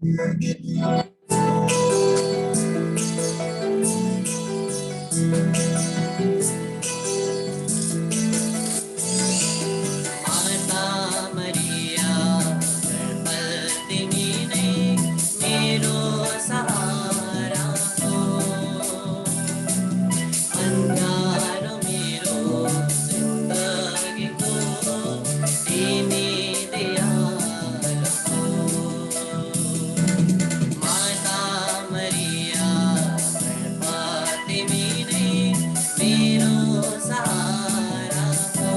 माता मरिया गर्भवती ने मेरो सहारा हो अंगारो मेरो जिंदगी को तिमी दयालु हो माता मरिया गर्भवती ने मेरो सहारा हो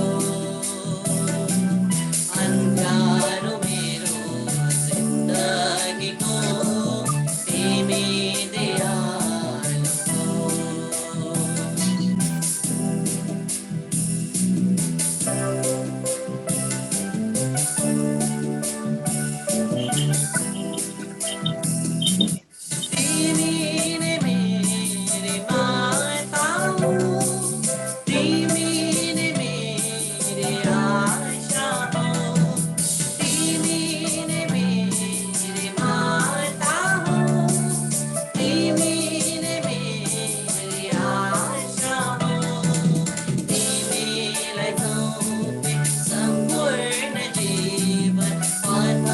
अंगारो मेरो जिंदगी को तिमी दयालु हो तिमी ने मेरी माता हो तिमी ने मेरी आशा हो तिमी ने मेरी माता हो तिमी ने मेरी आशा हो तिमीलाई सौंपे सम्पूर्ण जीवन पथ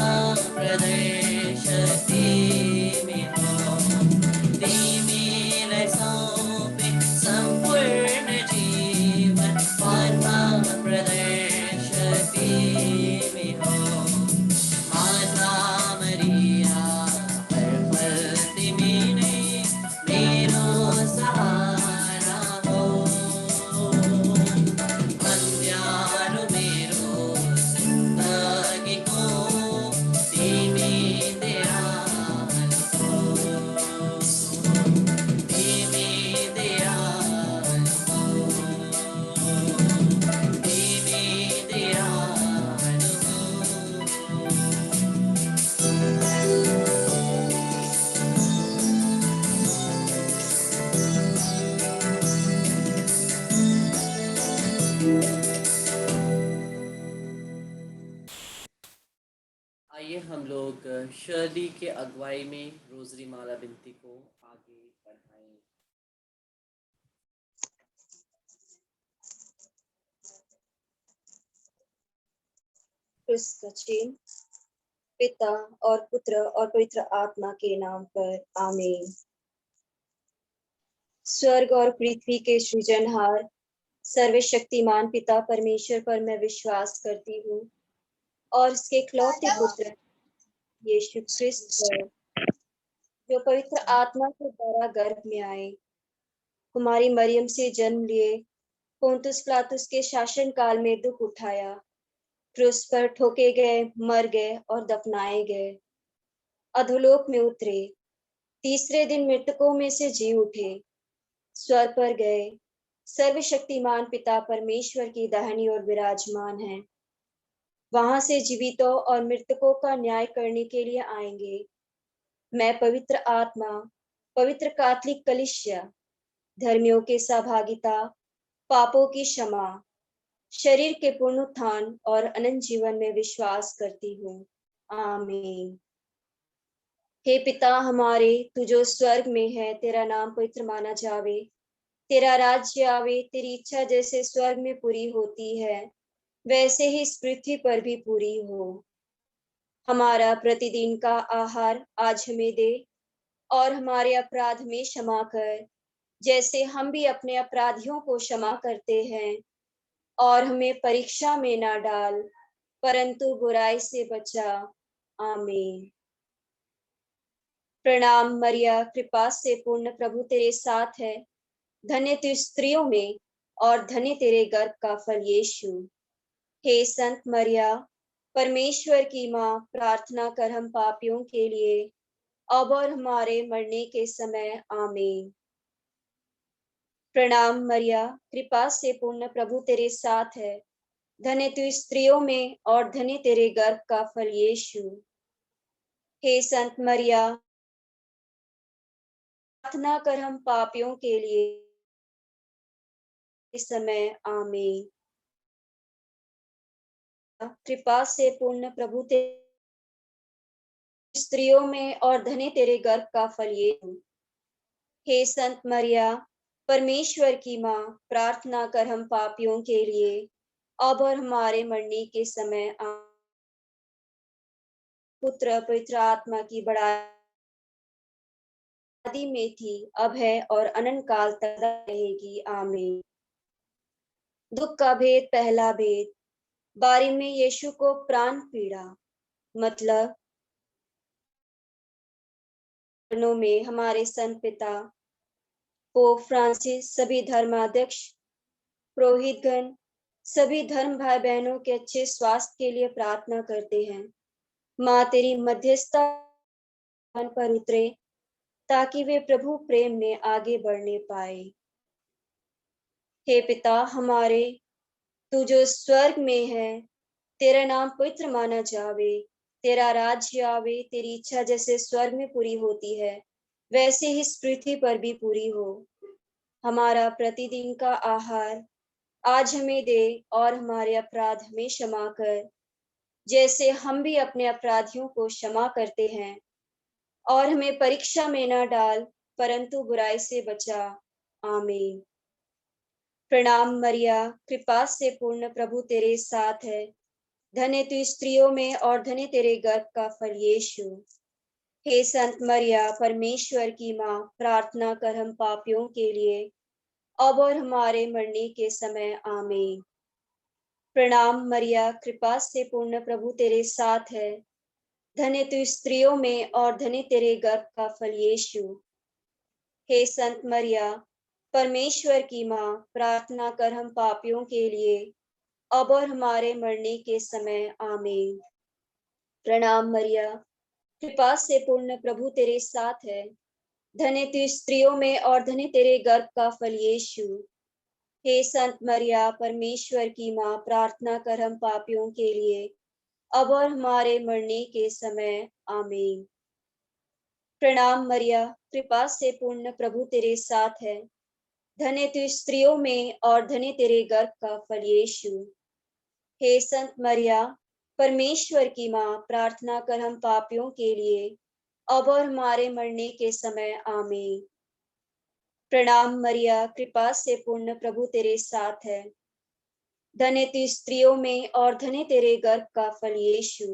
प्रदर्शक तिमी हो तिमीलाई सौंपे सम्पूर्ण जीवन पथ प्रदर्शक तिमी हो माता मरिया गर्भवती ने मेरो सहारा हो अन्यारो मेरो जिंदगी को तिमी दयालु हो तिमी दयालु हो तिमी दयालु आइए हम लोग शर्ली के अगुवाई में रोजरी माला बिनती को आगे बढ़ाएं। क्रिस्त का चिन्ह पिता और पुत्र और पवित्र आत्मा के नाम पर आमीन। स्वर्ग और पृथ्वी के सृजनहार सर्वशक्तिमान पिता परमेश्वर पर मैं विश्वास करती हूँ और उसके इकलौते पुत्र यीशु क्रिस्त पर जो पवित्र आत्मा के द्वारा गर्भ में आए, कुमारी मरियम से जन्म लिए, पोंतुस पिलातुस के शासन काल में दुख उठाया, क्रूस पर ठोके गए, मर गए और दफनाए गए, अधोलोक में उतरे, तीसरे दिन मृतकों में से जी उठे, स्वर्ग पर गए, सर्वशक्तिमान पिता परमेश्वर की दाहिनी ओर विराजमान है, वहां से जीवितों और मृतकों का न्याय करने के लिए आएंगे। मैं पवित्र आत्मा, पवित्र कैथोलिक कलीसिया, धर्मियों के सहभागिता, पापों की क्षमा, शरीर के पुनरुत्थान और अनंत जीवन में विश्वास करती हूँ। आमीन। हे पिता हमारे, तू जो स्वर्ग में है, तेरा नाम पवित्र माना जावे, तेरा राज्य आवे, तेरी इच्छा जैसे स्वर्ग में पूरी होती है, वैसे ही इस पृथ्वी पर भी पूरी हो। हमारा प्रतिदिन का आहार आज हमें दे और हमारे अपराध में क्षमा कर, जैसे हम भी अपने अपराधियों को क्षमा करते हैं, और हमें परीक्षा में ना डाल, परंतु बुराई से बचा। आमीन। प्रणाम मरिया, कृपा से पूर्ण, प्रभु तेरे साथ है, धन्य तू स्त्रियों में और धन्य तेरे गर्भ का फल यीशु। हे संत मरिया, परमेश्वर की माँ, प्रार्थना कर हम पापियों के लिए, अब और हमारे मरने के समय। आमीन। प्रणाम मरिया, कृपा से पूर्ण, प्रभु तेरे साथ है, धन्य तू स्त्रियों में और धन्य तेरे गर्भ का फल यीशु। हे संत मरिया, प्रार्थना कर हम पापियों के लिए इस समय। आमीन। कृपा से पूर्ण, प्रभु तेरे स्त्रियों में और धन्य तेरे गर्भ का फल यीशु। हे संत मरिया, परमेश्वर की माँ, प्रार्थना कर हम पापियों के लिए, अब और हमारे मरने के समय पुत्र पवित्र आत्मा की बड़ाई आदि में थी, अब है और अनंत काल तक रहेगी। आमीन। दुख का भेद। पहला भेद, बारी में यीशु को प्राण पीड़ा। मतलब में हमारे संत पिता पोप फ्रांसिस, सभी धर्माध्यक्ष, पुरोहितगण, सभी धर्म भाई बहनों के अच्छे स्वास्थ्य के लिए प्रार्थना करते हैं। माँ तेरी मध्यस्थता पर उतरे ताकि वे प्रभु प्रेम में आगे बढ़ने पाए। हे पिता हमारे, तू जो स्वर्ग में है, तेरा नाम पवित्र माना जावे, तेरा राज्य आवे, तेरी इच्छा जैसे स्वर्ग में पूरी होती है, वैसे ही इस पृथ्वी पर भी पूरी हो। हमारा प्रतिदिन का आहार आज हमें दे, और हमारे अपराध हमें क्षमा कर, जैसे हम भी अपने अपराधियों को क्षमा करते हैं, और हमें परीक्षा में न डाल, परंतु बुराई से बचा। आमीन। प्रणाम मरिया, कृपा से पूर्ण, प्रभु तेरे साथ है, धन्य तू स्त्रियों में और धन्य तेरे गर्भ का फल यीशु। हे संत मरिया, परमेश्वर की माँ, प्रार्थना कर हम पापियों के लिए, अब और हमारे मरने के समय। आमीन। प्रणाम मरिया, कृपा से पूर्ण, प्रभु तेरे साथ है, धन्य तू स्त्रियों में और धन्य तेरे गर्भ का फल यीशु। हे संत मरिया, परमेश्वर की माँ, प्रार्थना कर हम पापियों के लिए, अब और हमारे मरने के समय। आमीन। प्रणाम मरिया, कृपा से पूर्ण, प्रभु तेरे साथ है, धन्य तू स्त्रियों में और धन्य तेरे गर्भ का फल यीशु। हे संत मरिया, परमेश्वर की माँ, प्रार्थना कर हम पापियों के लिए, अब और हमारे मरने के समय। आमीन। प्रणाम मरिया, कृपा से पूर्ण, प्रभु तेरे साथ है, धन्य तू स्त्रियों में और धन्य तेरे गर्भ का फल यीशु। हे संत मरिया, परमेश्वर की माँ, प्रार्थना कर हम पापियों के लिए, अब और हमारे मरने के समय। आमीन। प्रणाम मरिया, कृपा से पूर्ण, प्रभु तेरे साथ है, धन्य तू स्त्रियों में और धन्य तेरे गर्भ का फल यीशु।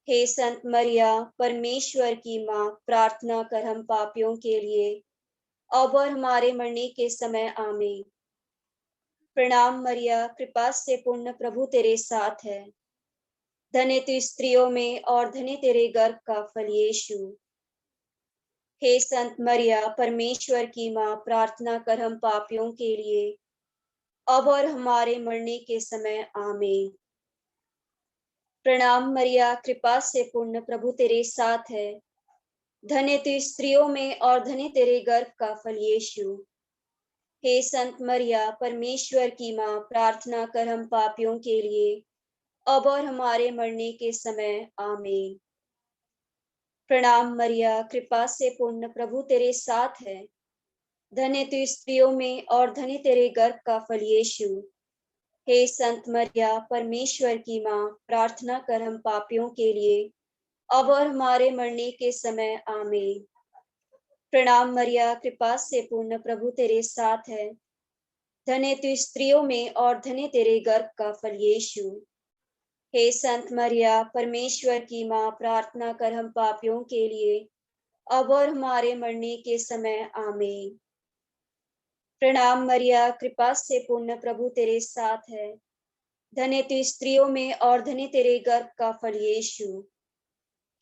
हे संत मरिया, परमेश्वर की माँ, प्रार्थना कर हम पापियों के लिए, अब और हमारे मरने के समय। आमीन। प्रणाम मरिया, कृपा से पूर्ण, प्रभु तेरे साथ है, धन्य तू स्त्रियों में और धन्य तेरे गर्भ का फल यीशु। हे संत मरिया, परमेश्वर की माँ, प्रार्थना कर हम पापियों के लिए, अब और हमारे मरने के समय। आमीन। प्रणाम मरिया, कृपा से पूर्ण, प्रभु तेरे साथ है, धन्य तू स्त्रियों में और धन्य तेरे गर्भ का फल यीशु। हे संत मरिया, परमेश्वर की माँ, प्रार्थना कर हम पापियों के लिए, अब और हमारे मरने के समय। आमीन। प्रणाम मरिया, कृपा से पूर्ण, प्रभु तेरे साथ है, धन्य तू स्त्रियों में और धन्य तेरे गर्भ का फल यीशु। हे संत मरिया, परमेश्वर की माँ, प्रार्थना कर हम पापियों के लिए, अब और हमारे मरने के समय। आमीन। प्रणाम मरिया, कृपा से पूर्ण, प्रभु तेरे साथ है, धन्य तू स्त्रियों में और धन्य तेरे गर्भ का फल यीशु। हे संत मरिया, परमेश्वर की माँ, प्रार्थना कर हम पापियों के लिए, अब और हमारे मरने के समय। आमीन। प्रणाम मरिया, कृपा से पूर्ण, प्रभु तेरे साथ है, धन्य तू स्त्रियों में और धन्य तेरे गर्भ का फल यीशु।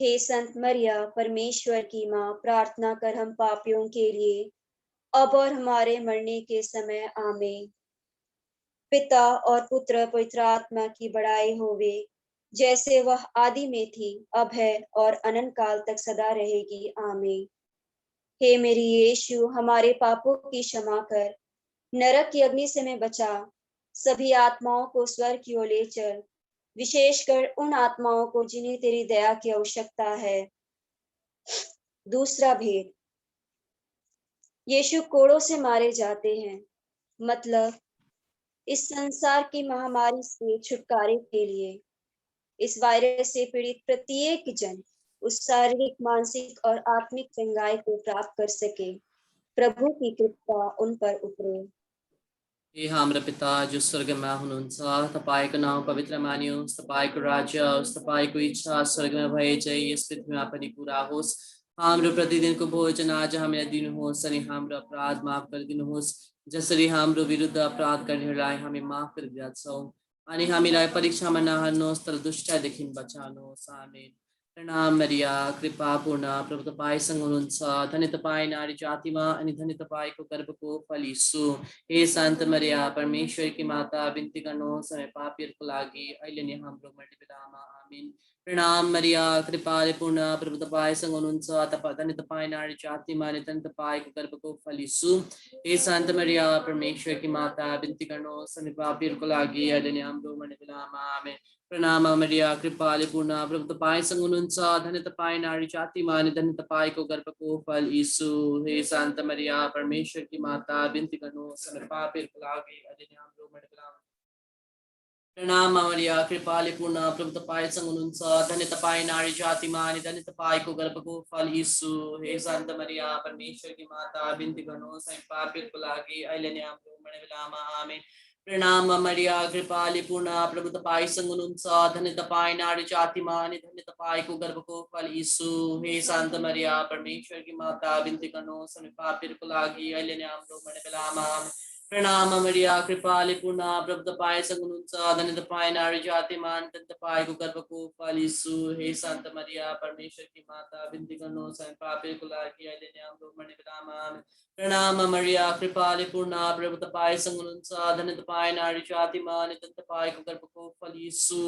हे संत मरिया, परमेश्वर की माँ, प्रार्थना कर हम पापियों के लिए, अब और हमारे मरने के समय। आमीन। पिता और पुत्र पवित्र आत्मा की बड़ाई होवे, जैसे वह आदि में थी, अब है और अनंत काल तक सदा रहेगी। आमीन। हे मेरी यीशु, हमारे पापों की क्षमा कर, नरक की अग्नि से मैं बचा, सभी आत्माओं को स्वर्ग की ओर ले चल, विशेषकर उन आत्माओं को जिन्हें तेरी दया की आवश्यकता है। दूसरा भेद, यीशु कोड़ों से मारे जाते हैं। मतलब इस संसार की महामारी से छुटकारे के लिए इस वायरस से पीड़ित प्रत्येक जन उस शारीरिक, मानसिक और आत्मिक चंगाई को प्राप्त कर सके। प्रभु की कृपा उन पर उतरे। हे हाम्रो पिता जो स्वर्गमा हुनुहुन्छ, तपाईँको नाउँ पवित्र मानियोस्, तपाईँको राज्य आओस्, तपाईँको इच्छा स्वर्गमा भए झै यस पृथ्वीमा पनि पूरा होस्। हाम्रो प्रतिदिनको भोजन आज हामीलाई दिनुहोस् अनि हाम्रो अपराध माफ गरिदिनुहोस्, जसरी हाम्रो विरुद्ध अपराध गर्नेहरूलाई हामी माफ गरिदिएका छौँ, अनि हामीलाई परीक्षामा नहाल्नुहोस् तर दुष्टदेखि बचाउनुहोस्। आमेन। प्रणाम मरिया, कृपा पूर्ण, प्रभु तपाईँसँग हुनुहुन्छ, धन्य तपाईँ नारी जातिमा अनि धन्य तपाईँको गर्भको फल यीशु। हे शान्त मरिया, परमेश्वरकी माता, बिन्ती गर्नुहोस् हामी पापीहरूको लागि अहिले नै हाम्रो मृत्यु बेलामा। आमेन। प्रणाम मरिया, कृपाले पूर्ण, प्रभु तपाईँसँग हुनुहुन्छ, धन्य तपाईँ नारी जातिमा अनि धन्य तपाईँको गर्भको फल यीशु। हे शान्त मरिया, परमेश्वरकी माता, बिन्ती गर्नुहोस् हामी पापीहरूको लागि अहिले नै हाम्रो मृत्यु बेलामा। आमेन। प्रणाम मरिया, कृपाले पूर्ण, प्रभु तपाईँसँग हुनुहुन्छ, धन्य तपाईँ नारी जातिमा अनि धन्य तपाईँको गर्भको फल यीशु। हे शान्त मरिया, परमेश्वरकी माता, बिन्ती गर्नुहोस् हामी पापीहरूको लागि अहिले नै हाम्रो मृत्यु बेलामा। प्रणाम मरिया, कृपाले पूर्ण, प्रभु तपाईँसँग हुनुहुन्छ, धन्य तपाईँ नारी जातिमा अनि धन्य तपाईँको गर्भको फल यीशु। हे शान्त मरिया, परमेश्वरकी माता, बिन्ती गर्नुहोस् हामी पापीहरूको लागि अहिले नै हाम्रो मृत्यु बेलामा। आमेन। प्रणाम मरिया, कृपाले पूर्ण, प्रभु तपाईँसँग हुनुहुन्छ, धन्य तपाईँ नारी जातिमा अनि धन्य तपाईँको गर्भको फल यीशु। हे शान्त मरिया, परमेश्वरकी माता, बिन्ती गर्नुहोस् हामी पापीहरूको लागि अहिले नै हाम्रो मृत्यु बेलामा। प्रणाम मरिया, कृपाले पूर्ण, प्रभु तपाईँसँग हुनुहुन्छ, धन्य तपाईँ नारी जातिमा अनि धन्य तपाईँको गर्भको फल यीशु। हे शान्त मरिया, परमेश्वरकी माता, बिन्ती गर्नुहोस् हामी पापीहरूको लागि अहिले नै हाम्रो मृत्यु बेलामा। प्रणाम मरिया, कृपाले पूर्ण, प्रभु तपाईँसँग हुनुहुन्छ, धन्य तपाईँ नारी जातिमा अनि धन्य तपाईँको गर्भको फल यीशु।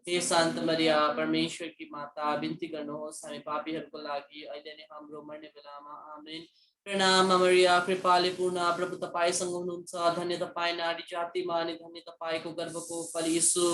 हे शान्त मरिया, परमेश्वरकी माता, बिन्ती गर्नुहोस् हामी पापीहरूको लागि अहिले नै हाम्रो मृत्यु बेलामा। आमेन। प्रणाम मरिया, कृपाले पूर्ण, प्रभु तपाईँसँग हुनुहुन्छ, धन्य तपाईँ नारी जातिमा अनि धन्य तपाईँको गर्भको फल यीशु।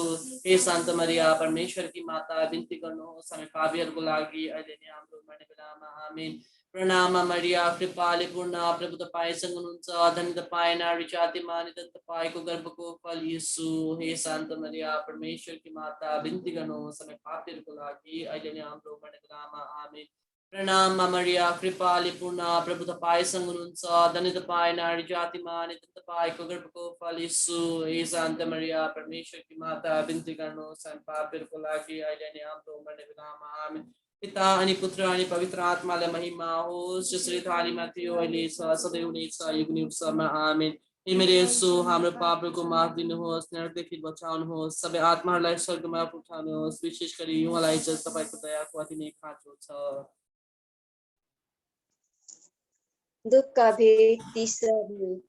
हे शान्त मरिया, परमेश्वरकी माता, बिन्ती गर्नुहोस् हामी पापीहरूको लागि अहिले नै हाम्रो मृत्यु बेलामा। आमेन। प्रणाम मरिया, कृपाले पूर्ण, प्रभु तपाईँसँग हुनुहुन्छ, धन्य तपाईँ नारी जातिमा अनि धन्य तपाईँको गर्भको फल यीशु। हे शान्त मरिया, परमेश्वरकी माता, बिन्ती गर्नुहोस् हामी पापीहरूको लागि अहिले नै हाम्रो मृत्यु बेलामा। आमेन। प्रणाम मरिया, कृपाले पूर्ण, प्रभु तपाईँसँग हुनुहुन्छ, धन्य तपाईँ नारी जातिमा अनि धन्य तपाईँको गर्भको फल यीशु। हे शान्त मरिया, परमेश्वरकी माता, बिन्ती गर्नुहोस् हामी पापीहरूको लागि अहिले नै हाम्रो मृत्यु बेलामा। आमेन। पिता अनि पुत्र अनि पवित्र आत्मालाई महिमा होस्, जसरी थालीमा थियो अहिले छ सधैँ हुनेछ युगमा। आमेन। हे मेरे यीशु, हाम्रो पापहरूको माफ दिनुहोस्, नरकदेखि बचाउनुहोस्, सबै आत्माहरूलाई स्वर्गमा उठाउनुहोस्, विशेष गरी उहाँलाई जस तपाईँको दयाको अति नै खाँचो छ। दुख का भेद, तीसरा भेद।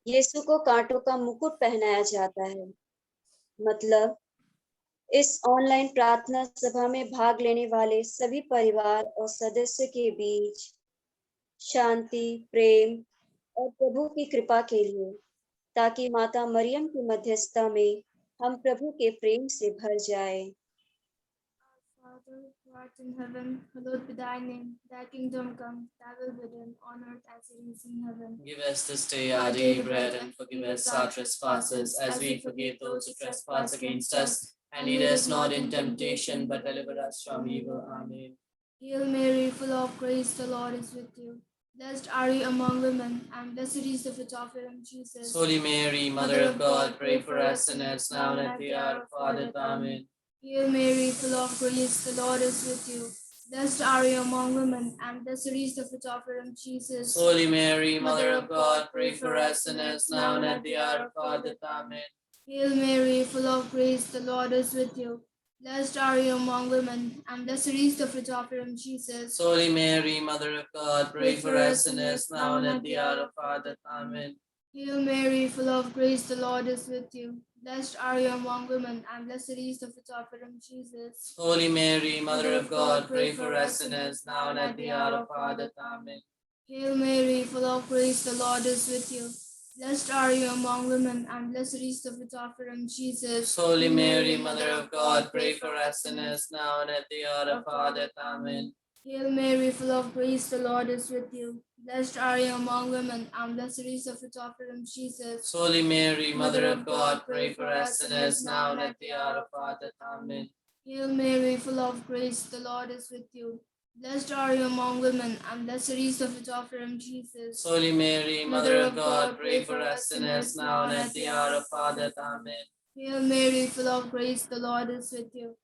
यीशु को कांटों का मुकुट पहनाया जाता है। मतलब इस ऑनलाइन प्रार्थना सभा में भाग लेने वाले सभी परिवार और सदस्य के बीच शांति, प्रेम और प्रभु की कृपा के लिए, ताकि माता मरियम की मध्यस्थता में हम प्रभु के प्रेम से भर जाए। Father, who art in heaven, hallowed be thy name. Thy kingdom come, thy will be done on earth as it is in heaven. Give us this day our daily bread, and forgive us our trespasses, as we forgive those who trespass against us. And lead us not in temptation, but deliver us from evil. Amen. Hail Mary, full of grace, the Lord is with you. Blessed are you among women, and blessed is the fruit of your womb, Jesus. Holy Mary, Mother of God, pray for us sinners, now and at the hour of our death. Amen. Hail Mary, full of grace, the Lord is with you. Blessed are you among women, and blessed is the fruit of your womb, Jesus. Holy Mary, Mother of God, pray for us sinners, now and at the hour of our death. Amen. Hail Mary, full of grace, the Lord is with you. Blessed are you among women, and blessed is the fruit of your womb, Jesus. Holy Mary, Mother of God, pray for us sinners, now and at the hour of our death. Amen. Hail Mary, full of grace, the Lord is with you. Blessed are you among women, and blessed is the fruit of your womb, Jesus. Holy Mary, Mother of God, pray for us sinners, now and at the hour of our death. Amen. Hail Mary, full of grace, the Lord is with you. Blessed are you among women, and blessed is the fruit of your womb, Jesus. Holy Mary, Mother of God, pray for us sinners, now and at the hour of our death. Amen. Hail Mary, full of grace, the Lord is with you. Blessed are you among women, and blessed is the fruit of your womb, Jesus. Holy Mary, Mother of God, pray for us sinners, now and at the hour of our death. Amen. Hail Mary, full of grace, the Lord is with you. Blessed are you among women, and blessed is the fruit of your womb, Jesus. Holy Mary, Mother of God, pray for us sinners now and at the hour of our death. Amen. Hail Mary, full of grace, the Lord is with you.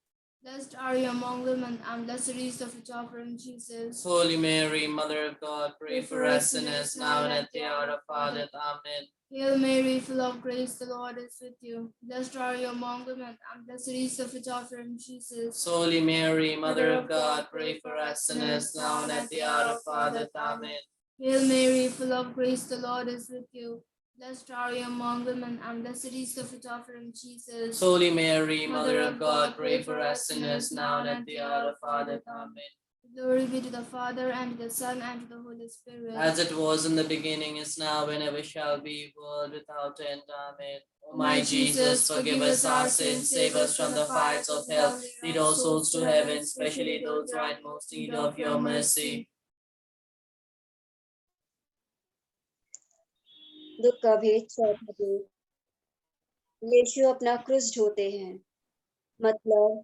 Blessed are you among women, and blessed is the fruit of your womb, Jesus. Holy Mary, Mother of God, pray for us sinners now and at the hour of our death. Amen. Hail Mary, full of grace, the Lord is with you. Blessed are you among women, and blessed is the fruit of your womb, Jesus. Holy Mary, Mother of God, pray for us sinners now and at the hour of our death. Amen. Hail Mary, full of grace, the Lord is with you. Blessed are you among women, and blessed is the fruit of your womb, Jesus. Holy Mary, Mother of God, pray for us sinners now and at the hour of our death. Amen. Glory be to the Father, and to the Son, and to the Holy Spirit. As it was in the beginning, is now, and ever shall be, world without end. Amen. O my Jesus, forgive us our sins, save us from the fires of hell, lead all souls to heaven, especially those who are in most need of your mercy. दुख का भेद चौथा भेद। यीशु अपना क्रूस ढोते हैं। मतलब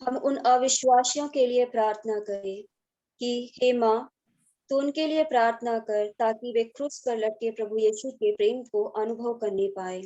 हम उन अविश्वासियों के लिए प्रार्थना करें कि हे माँ, तो उनके लिए प्रार्थना कर ताकि वे क्रूस पर लटके प्रभु यीशु के प्रेम को अनुभव करने पाए।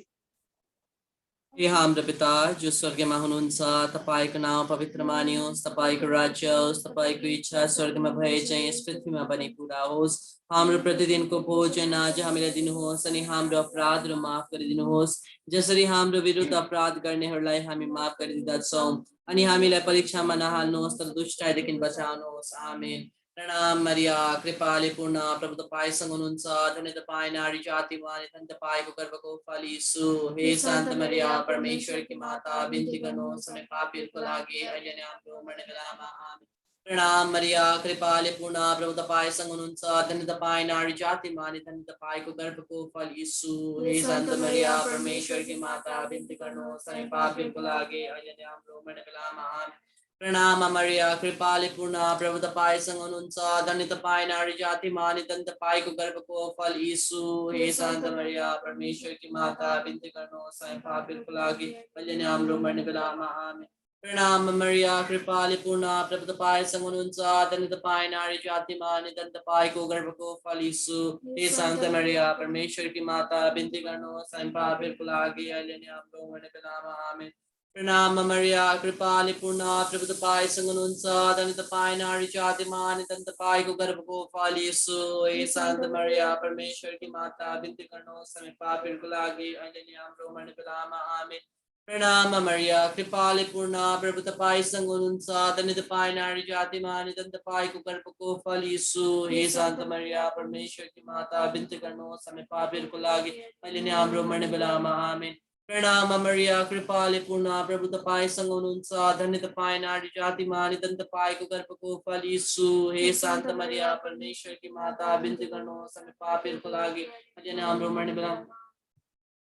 हे हाम्रो पिता जो स्वर्गमा हुनुहुन्छ, तपाईको नाम पवित्र मानियोस्, तपाईको राज्य आओस्, तपाईको इच्छा स्वर्गमा भए चाहिँ यस पृथ्वीमा पनि पूरा होस्। हाम्रो प्रतिदिनको भोजन आज हामीलाई दिनुहोस् अनि हाम्रो अपराधहरू माफ गरिदिनुहोस्, जसरी हाम्रो विरुद्ध अपराध गर्नेहरूलाई हामी माफ गरिदिँदछौँ, अनि हामीलाई परीक्षामा नहाल्नुहोस् तर दुष्टदेखि बचाउनुहोस्। आमेन। प्रणाम मरिया, कृपाले पूर्ण, प्रभु तपाईसँग हुनुहुन्छ, धन्य तपाईँ नारी जातिमा अनि धन्य तपाईँको गर्भको फल यीशु। हे सन्त मरिया, परमेश्वरकी माता, बिन्ती गर्नुहोस् हामी पापीहरूको लागि अहिले अनि हाम्रो मरणबेलामा। आमेन। प्रणाम मरिया, कृपाले पूर्ण, प्रभु तपाईसँग हुनुहुन्छ, धन्य तपाईँ नारी जातिमा अनि धन्य तपाईँको गर्भको फल यीशु। हे सन्त मरिया, परमेश्वरकी माता, बिन्ती गर्नुहोस् हामी पापीहरूको लागि अहिले अनि हाम्रो मरणबेलामा। आमेन। प्रणाम मरिया, कृपाले पूर्ण, प्रभु तपाईसँग हुनुहुन्छ, धन्य तपाईँ नारी जातिमा अनि धन्य तपाईँको गर्भको फल यीशु। हे सन्त मरिया, परमेश्वरकी माता, बिन्ती गर्नुहोस् हामी पापीहरूको लागि अहिले अनि हाम्रो मरणबेलामा। आमेन। प्रणाम मरिया, कृपाले पूर्ण, प्रभु तपाईसँग हुनुहुन्छ, धन्य तपाईँ नारी जातिमा अनि धन्य तपाईँको गर्भको फल यीशु। हे सन्त मरिया, परमेश्वरकी माता, बिन्ती गर्नुहोस् हामी पापीहरूको लागि अहिले अनि हाम्रो मरणबेलामा। आमेन। प्रणाम मरिया, कृपाले पूर्ण, प्रभु तपाईसँग हुनुहुन्छ, धन्य तपाईँ नारी जातिमा अनि धन्य तपाईँको गर्भको फल यीशु। हे सन्त मरिया, परमेश्वरकी माता, बिन्ती गर्नुहोस् हामी पापीहरूको लागि अहिले अनि हाम्रो मरणबेलामा। आमेन। प्रणाम मरिया, कृपाले पूर्ण, प्रभु तपाईसँग हुनुहुन्छ, धन्य तपाईँ नारी जातिमा अनि धन्य तपाईँको गर्भको फल यीशु। हे सन्त मरिया, परमेश्वरकी माता, बिन्ती गर्नुहोस् हामी पापीहरूको लागि अहिले अनि हाम्रो मरणबेलामा। आमेन। प्रणाम मरिया, कृपाले पूर्ण, प्रभु तपाईसँग हुनुहुन्छ, धन्य तपाईँ नारी जातिमा अनि धन्य तपाईँको गर्भको फल यीशु। हे सन्त मरिया, परमेश्वरकी माता, बिन्ती गर्नुहोस् हामी पापीहरूको लागि अहिले अनि हाम्रो मरणबेलामा।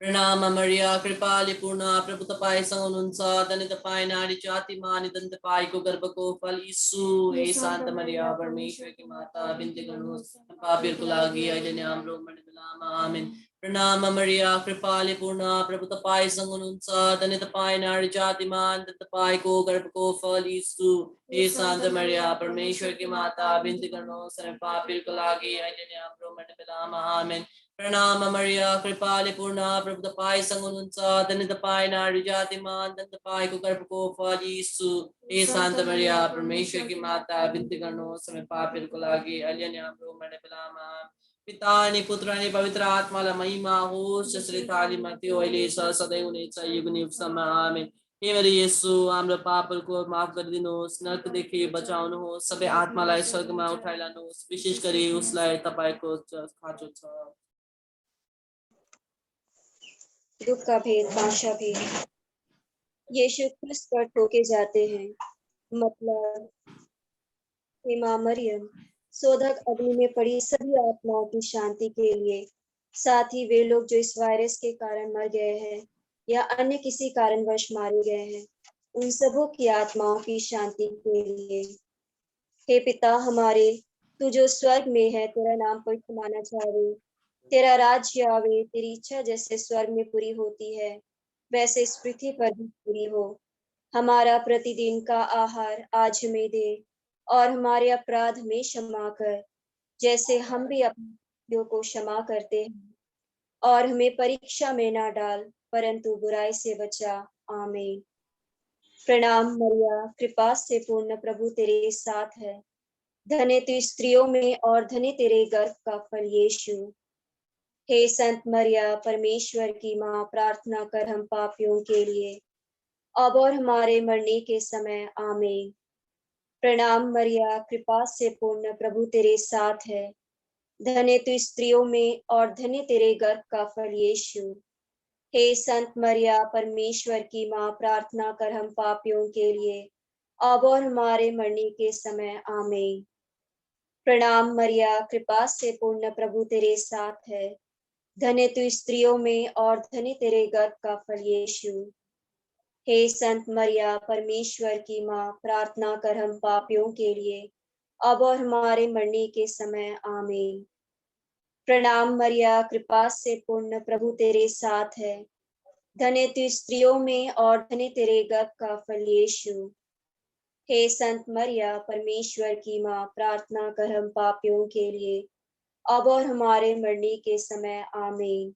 प्रणाम मरिया, कृपाले पूर्ण, प्रभु तपाईसँग हुनुहुन्छ, धन्य तपाईँ नारी जातिमा अनि धन्य तपाईँको गर्भको फल यीशु। हे सन्त मरिया, परमेश्वरकी माता, बिन्ती गर्नुहोस् पापीहरूको लागि अहिले अनि हाम्रो मरणबेलामा। आमेन। प्रणाम मरिया, कृपाले पूर्ण, प्रभु तपाईसँग हुनुहुन्छ, धन्य तपाईँ नारी जातिमा अनि धन्य तपाईँको गर्भको फल यीशु। हे सन्त मरिया, परमेश्वरकी माता, बिन्ती गर्नुहोस् हामी पापीहरूको लागि अहिले अनि हाम्रो मरणबेलामा। आमेन। प्रणाम मरिया, कृपाले पूर्ण, प्रभु तपाईसँग हुनुहुन्छ, धन्य तपाईँ नारी जातिमा धन्य तपाईँको गर्भको फल यीशु। हे सन्त मरिया, परमेश्वरकी माता, बिन्ती गर्नुहोस् हामी पापीहरूको लागि अहिले अनि हाम्रो मरणबेलामा। पिता अनि पुत्र अनि पवित्र आत्मालाई महिमा होस्, जसरी थालीमा थियो अहिले सधैँ हुनेछ युग युगसम्म। आमेन। हे मेरे येशू, हाम्रो पापहरूको माफ गरिदिनुहोस्, नरकदेखि बचाउनुहोस्, सबै आत्मालाई स्वर्गमा उठाइलानुहोस्, विशेष गरी उसलाई तपाईँको खाँचो छ। दुख का भेद पांचवा भेद। यीशु क्रूस पर ठोके जाते हैं। मतलब हे मां मरियम, शोधक अग्नि में पड़ी सभी आत्माओं की शांति के लिए, साथ ही वे लोग जो इस वायरस के कारण मर गए हैं या अन्य किसी कारणवश मारे गए हैं, उन सबों की आत्माओं की शांति के लिए। हे पिता हमारे, तू जो स्वर्ग में है, तेरा नाम पवित्र माना जाए, तेरा राज्य आवे, तेरी इच्छा जैसे स्वर्ग में पूरी होती है वैसे इस पृथ्वी पर भी पूरी हो। हमारा प्रतिदिन का आहार आज हमें दे, और हमारे अपराध में क्षमा कर, जैसे हम भी अपने अपराधियों को क्षमा करते हैं। और हमें परीक्षा में ना डाल, परंतु बुराई से बचा। आमीन। प्रणाम मरिया, कृपा से पूर्ण, प्रभु तेरे साथ है। धन्य तू स्त्रियों में और धन्य तेरे गर्भ का फल यीशु। हे संत मरिया, परमेश्वर की माँ, प्रार्थना कर हम पापियों के लिए, अब और हमारे मरने के समय। आमीन। प्रणाम मरिया, कृपा से पूर्ण, प्रभु तेरे साथ है। धन्य तू स्त्रियों में और धन्य तेरे गर्भ का फल यीशु। हे संत मरिया, परमेश्वर की माँ, प्रार्थना कर हम पापियों के लिए, अब और हमारे मरने के समय। आमीन। प्रणाम मरिया, कृपा से पूर्ण, प्रभु तेरे साथ है। धन्य तू स्त्रियों में और धन्य तेरे गर्भ का फल यीशु। हे संत मरिया, परमेश्वर की माँ, प्रार्थना कर हम पापियों के लिए, अब और हमारे मरने के समय। आमीन। प्रणाम मरिया, कृपा से पूर्ण, प्रभु तेरे साथ है। धन्य तू स्त्रियों में और धन्य तेरे गर्भ का फल यीशु। हे संत मरिया, परमेश्वर की माँ, प्रार्थना कर हम पापियों के लिए, अब और हमारे मरने के समय। आमीन।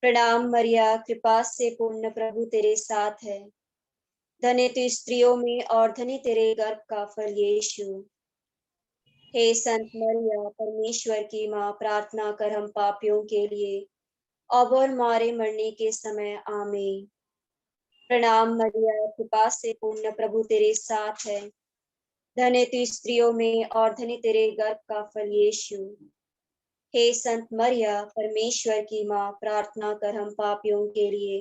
प्रणाम मरिया, कृपा से पूर्ण, प्रभु तेरे साथ है। धन्य तू स्त्रियों में और धन्य तेरे गर्भ का फल यीशु। हे संत मरिया, परमेश्वर की माँ, प्रार्थना कर हम पापियों के लिए, अब और हमारे मरने के समय। आमीन। प्रणाम मरिया, कृपा से पूर्ण, प्रभु तेरे साथ है। धन्य तू स्त्रियों में और धन्य तेरे गर्भ का फल यीशु। हे संत मरिया, परमेश्वर की माँ, प्रार्थना कर हम पापियों के लिए,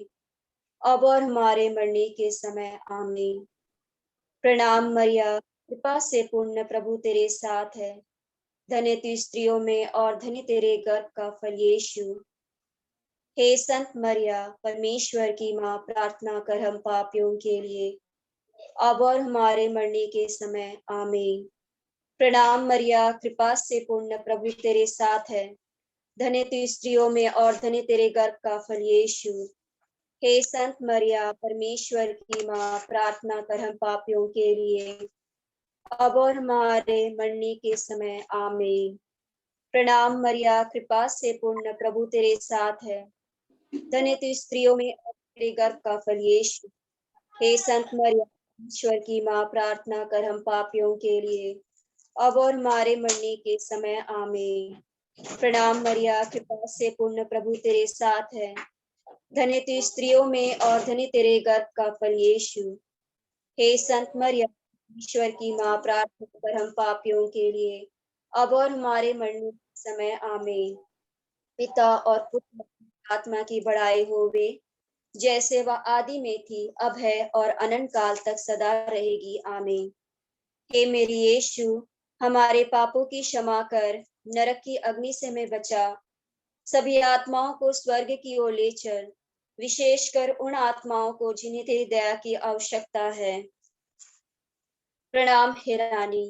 अब और हमारे मरने के समय। आमीन। प्रणाम मरिया, कृपा से पूर्ण, प्रभु तेरे साथ है। धन्य तू स्त्रियों में और धन्य तेरे गर्भ का फल यीशु। हे संत मरिया, परमेश्वर की माँ, प्रार्थना कर हम पापियों के लिए, अब और हमारे मरने के समय। आमीन। प्रणाम मरिया, कृपा से पूर्ण, प्रभु तेरे साथ है। धन्य तू स्त्रियों में और धन्य तेरे गर्भ का फल यीशु। हे संत मरिया, परमेश्वर की माँ, प्रार्थना कर हम पापियों के लिए, अब और हमारे मरने के समय। आमीन। प्रणाम मरिया, कृपा से पूर्ण, प्रभु तेरे साथ है। धन्य तू स्त्रियों में और तेरे गर्भ का फल यीशु। हे संत मरिया, ईश्वर की माँ, प्रार्थना कर हम पापियों के लिए, अब और हमारे मरने के समय। आमीन। प्रणाम मरिया, कृपा से पूर्ण, प्रभु तेरे साथ है। धन्य तू स्त्रियों में और धन्य तेरे गर्भ का फल यीशु। हे संत मरिया, ईश्वर की माँ, प्रार्थना कर हम पापियों के लिए, अब और हमारे मरने के समय। आमीन। पिता और पुत्र आत्मा की बड़ाई होवे, जैसे वह आदि में थी, अब है और अनंत काल तक सदा रहेगी। आमीन। हे मेरी यीशु, हमारे पापों की क्षमा कर, नरक की अग्नि से हमें बचा, सभी आत्माओं को स्वर्ग की ओर ले चल, विशेषकर उन आत्माओं को जिन्हें तेरी दया की आवश्यकता है। प्रणाम हे रानी,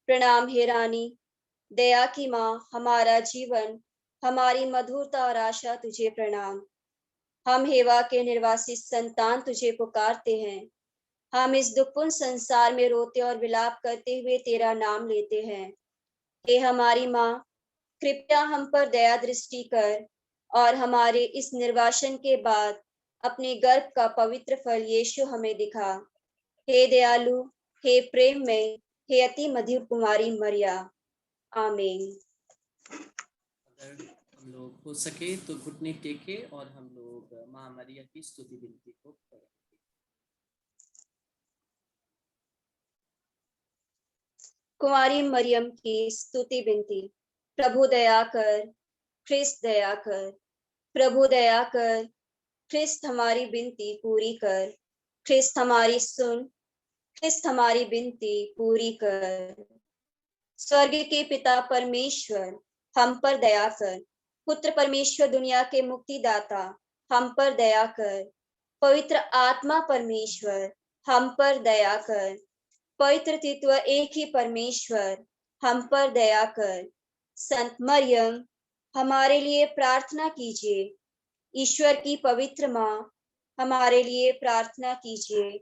प्रणाम हे रानी, दया की माँ, हमारा जीवन, हमारी मधुरता और आशा तुझे प्रणाम। हम हेवा के निर्वासित संतान तुझे पुकारते हैं। हम इस दुखपूर्ण संसार में रोते और विलाप करते हुए तेरा नाम लेते हैं। हे हमारी माँ, कृपया हम पर दया दृष्टि कर और हमारे इस निर्वासन के बाद अपने गर्भ का पवित्र फल यीशु हमें दिखा। हे दयालु, हे प्रेम में, हे अति मधुर कुमारी मरिया। आमीन। अगर हम लोग हो सके तो घुटने टेके और हम लोग माँ मरिया की स्तुति विनती को करें। कुमारी मरियम की स्तुति विनती। प्रभु दया कर, ख्रिस्त दया कर, प्रभु दया कर, ख्रिस्त हमारी विनती पूरी कर, ख्रिस्त हमारी सुन, ख्रिस्त हमारी विनती पूरी कर। स्वर्ग के पिता परमेश्वर, हम पर दया कर। पुत्र परमेश्वर, दुनिया के मुक्तिदाता, हम पर दया कर। पवित्र आत्मा परमेश्वर, हम पर दया कर। पवित्र तत्व एक ही परमेश्वर, हम पर दया कर। संत मरियम, हमारे लिए प्रार्थना कीजिए। ईश्वर की पवित्र माँ, हमारे लिए प्रार्थना कीजिए।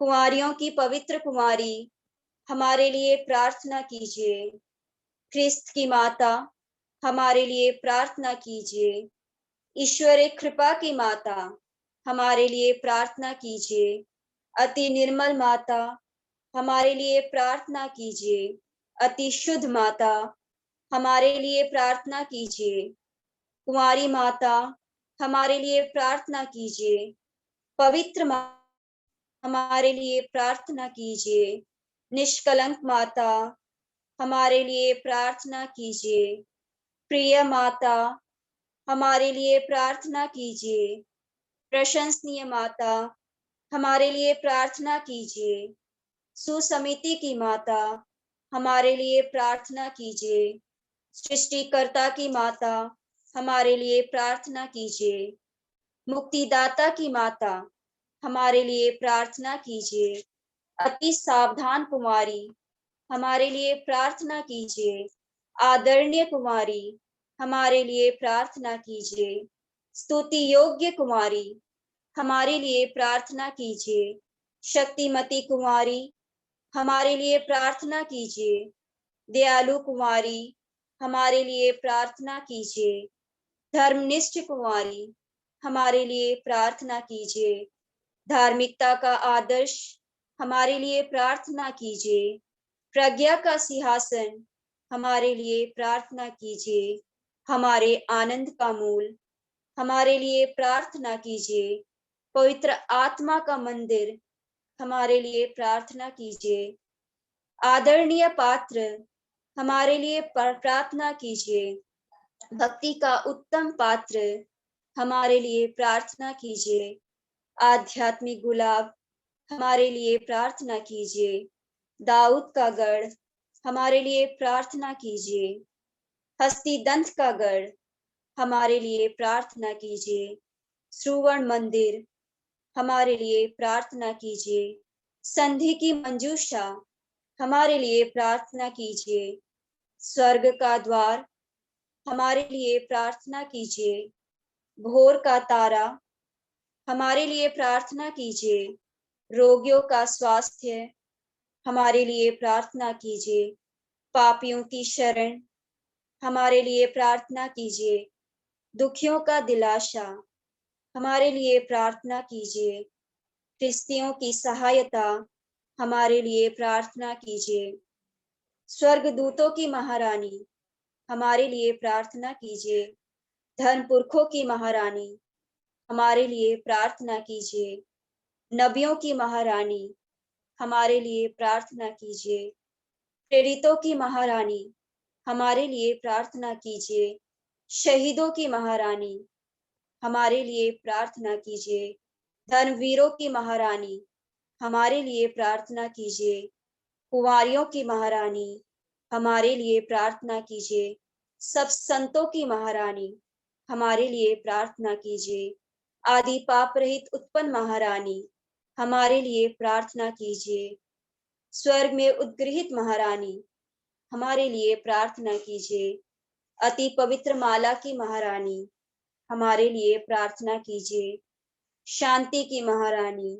कुंवारियों की पवित्र कुमारी, हमारे लिए प्रार्थना कीजिए। ख्रिस्त की माता, हमारे लिए प्रार्थना कीजिए। ईश्वर कृपा की माता, हमारे लिए प्रार्थना कीजिए। अति निर्मल माता, हमारे लिए प्रार्थना कीजिए। अति शुद्ध माता, हमारे लिए प्रार्थना कीजिए। कुंवारी माता, हमारे लिए प्रार्थना कीजिए। पवित्र माता, हमारे लिए प्रार्थना कीजिए। निष्कलंक माता, हमारे लिए प्रार्थना कीजिए। प्रिय माता, हमारे लिए प्रार्थना कीजिए। प्रशंसनीय माता, हमारे लिए प्रार्थना कीजिए। सुसमिति की माता, हमारे लिए प्रार्थना कीजिए। सृष्टिकर्ता की माता, हमारे लिए प्रार्थना कीजिए। मुक्तिदाता की माता, हमारे लिए प्रार्थना कीजिए। अति सावधान कुमारी, हमारे लिए प्रार्थना कीजिए। आदरणीय कुमारी, हमारे लिए प्रार्थना कीजिए। स्तुति योग्य कुमारी, हमारे लिए प्रार्थना कीजिए। शक्तिमती कुमारी, हमारे लिए प्रार्थना कीजिए। दयालु कुमारी, हमारे लिए प्रार्थना कीजिए। धर्मनिष्ठ कुमारी, हमारे लिए प्रार्थना कीजिए। धार्मिकता का आदर्श, हमारे लिए प्रार्थना कीजिए। प्रज्ञा का सिंहासन, हमारे लिए प्रार्थना कीजिए। हमारे आनंद का मूल, हमारे लिए प्रार्थना कीजिए। पवित्र आत्मा का मंदिर, हमारे लिए प्रार्थना कीजिए। आदरणीय पात्र, हमारे लिए प्रार्थना कीजिए। भक्ति का उत्तम पात्र, हमारे लिए प्रार्थना कीजिए। आध्यात्मिक गुलाब, हमारे लिए प्रार्थना कीजिए। दाऊद का गढ़, हमारे लिए प्रार्थना कीजिए। हस्तिदंत का गढ़, हमारे लिए प्रार्थना कीजिए। श्रवण मंदिर, हमारे लिए प्रार्थना कीजिए। संधि की मंजूषा, हमारे लिए प्रार्थना कीजिए। स्वर्ग का द्वार, हमारे लिए प्रार्थना कीजिए। भोर का तारा, हमारे लिए प्रार्थना कीजिए। रोगियों का स्वास्थ्य, हमारे लिए प्रार्थना कीजिए। पापियों की शरण, हमारे लिए प्रार्थना कीजिए। दुखियों का दिलासा, हमारे लिए प्रार्थना कीजिए। फिलिस्तियों की सहायता, हमारे लिए प्रार्थना कीजिए। स्वर्गदूतों की महारानी, हमारे लिए प्रार्थना कीजिए। धर्म पुरखों की महारानी, हमारे लिए प्रार्थना कीजिए। नबियों की महारानी, हमारे लिए प्रार्थना कीजिए। प्रेरितों की महारानी, हमारे लिए प्रार्थना कीजिए। शहीदों की महारानी, हमारे लिए प्रार्थना कीजिए। धर्मवीरों की महारानी, हमारे लिए प्रार्थना कीजिए। कुंवारियों की महारानी, हमारे लिए प्रार्थना कीजिए। सब संतों की महारानी, हमारे लिए प्रार्थना कीजिए। आदि पाप रहित उत्पन्न महारानी, हमारे लिए प्रार्थना कीजिए। स्वर्ग में उद्गृहित महारानी, हमारे लिए प्रार्थना कीजिए। अति पवित्र माला की महारानी, हमारे लिए प्रार्थना कीजिए। शांति की महारानी,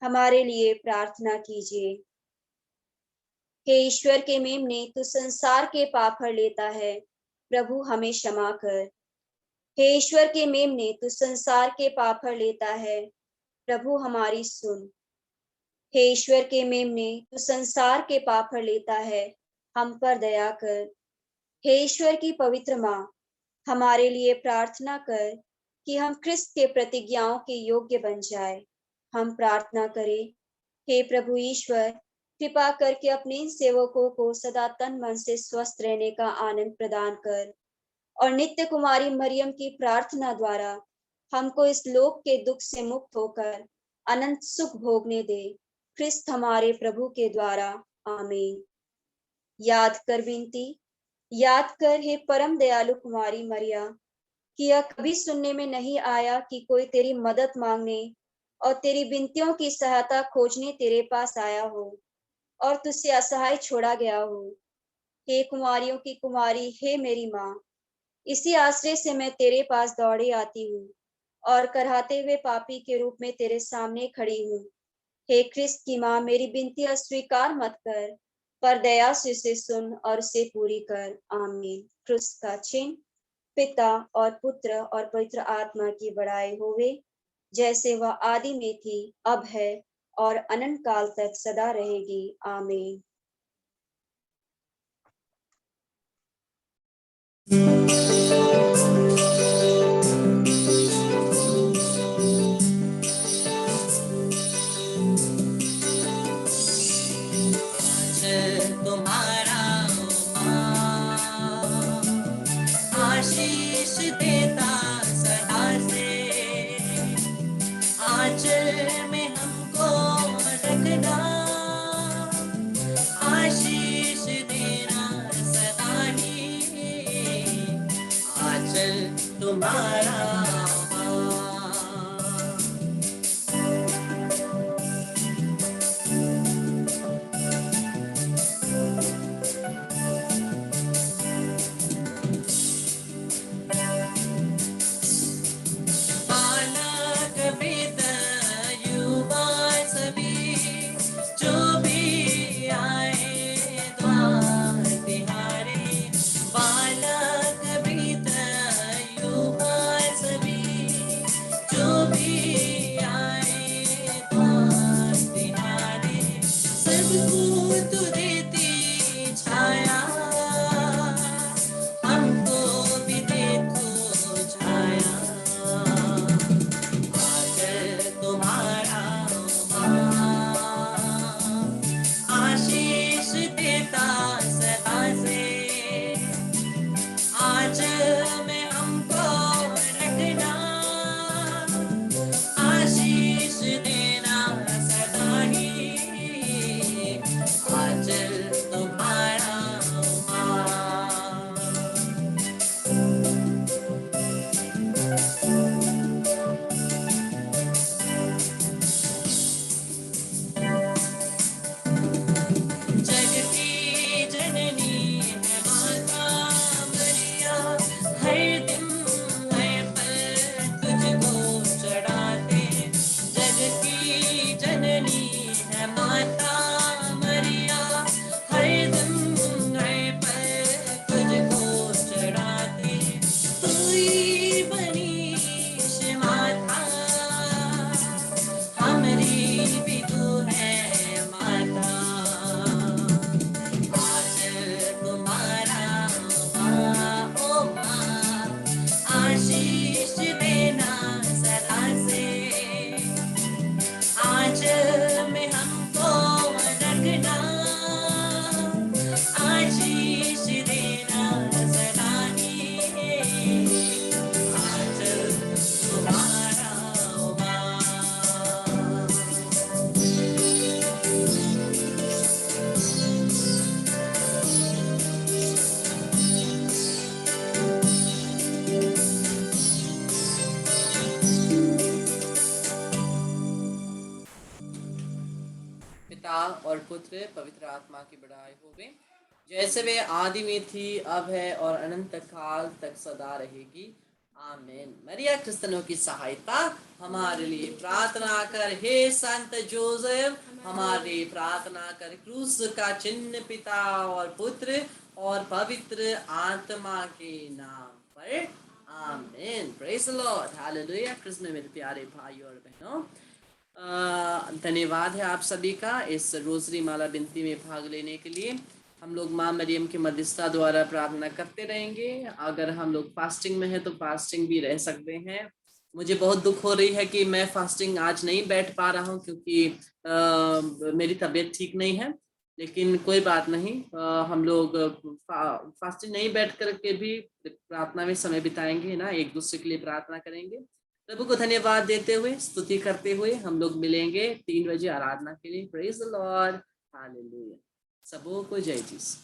हमारे लिए प्रार्थना कीजिए। हे ईश्वर के मेमने, तू संसार के पाप हर लेता है, प्रभु हमें क्षमा कर। हे ईश्वर के मेमने, तू संसार के पाप हर लेता है, प्रभु हमारी सुन। हे ईश्वर के मेमने, तू संसार के पाप हर लेता है, हम पर दया कर। हे ईश्वर की पवित्र माँ, हमारे लिए प्रार्थना कर कि हम ख्रिस्त के प्रतिज्ञाओं के योग्य बन जाए। हम प्रार्थना करें, हे प्रभु ईश्वर, कृपा करके अपने इन सेवकों को सदा तन मन से स्वस्थ रहने का आनंद प्रदान कर और नित्य कुमारी मरियम की प्रार्थना द्वारा हमको इस लोक के दुख से मुक्त होकर अनंत सुख भोगने दे। ख्रिस्त हमारे प्रभु के द्वारा, आमीन। याद कर विनती, याद कर हे परम दयालु कुमारी मरिया, कि यह कभी सुनने में नहीं आया कि कोई तेरी मदद मांगने और तेरी विनतियों की सहायता खोजने तेरे पास आया हो और तुझसे असहाय छोड़ा गया हो। हे कुमारियों की कुमारी, हे मेरी माँ, इसी आश्रय से मैं तेरे पास दौड़े आती हूँ और कराहते हुए पापी के रूप में तेरे सामने खड़ी हूँ। हे क्रिस्त की माँ, मेरी विनती अस्वीकार मत कर, पर दया से उसे सुन और उसे पूरी कर। आमीन। क्रूस का चिन्ह। पिता और पुत्र और पवित्र आत्मा की बड़ाई होवे, जैसे वह आदि में थी, अब है और अनंत काल तक सदा रहेगी। आमीन। तुम्हारा आशीष देता सदा से, आंचल में हमको रखना, आशीष देना सदा ही, आंचल तुम्हारा पिता और पुत्र पवित्र आत्मा की बड़ाई होवे, जैसे वे आदि में थी, अब है और अनंत काल तक सदा रहेगी। आमीन। मरिया क्रिस्तनों की सहायता हमारे लिए प्रार्थना कर। हे संत जोसेफ, हमारे लिए प्रार्थना कर। क्रूस का चिन्ह पिता और पुत्र और पवित्र आत्मा के नाम पर। आमीन। Praise the Lord. Hallelujah. Krishna में मेरे प्यारे भाई और बहनों, धन्यवाद है आप सभी का इस रोजरी माला विनती में भाग लेने के लिए। हम लोग माँ मरियम की मध्यस्थता द्वारा प्रार्थना करते रहेंगे। अगर हम लोग फास्टिंग में हैं तो फास्टिंग भी रह सकते हैं। मुझे बहुत दुख हो रही है कि मैं फास्टिंग आज नहीं बैठ पा रहा हूँ, क्योंकि मेरी तबीयत ठीक नहीं है, लेकिन कोई बात नहीं। हम लोग फास्टिंग नहीं बैठ करके भी प्रार्थना में समय बिताएंगे ना, एक दूसरे के लिए प्रार्थना करेंगे। प्रभु को धन्यवाद देते हुए, स्तुति करते हुए हम लोग मिलेंगे 3 बजे आराधना के लिए। Praise the Lord. हालेलुया। सबों को जय जीसस।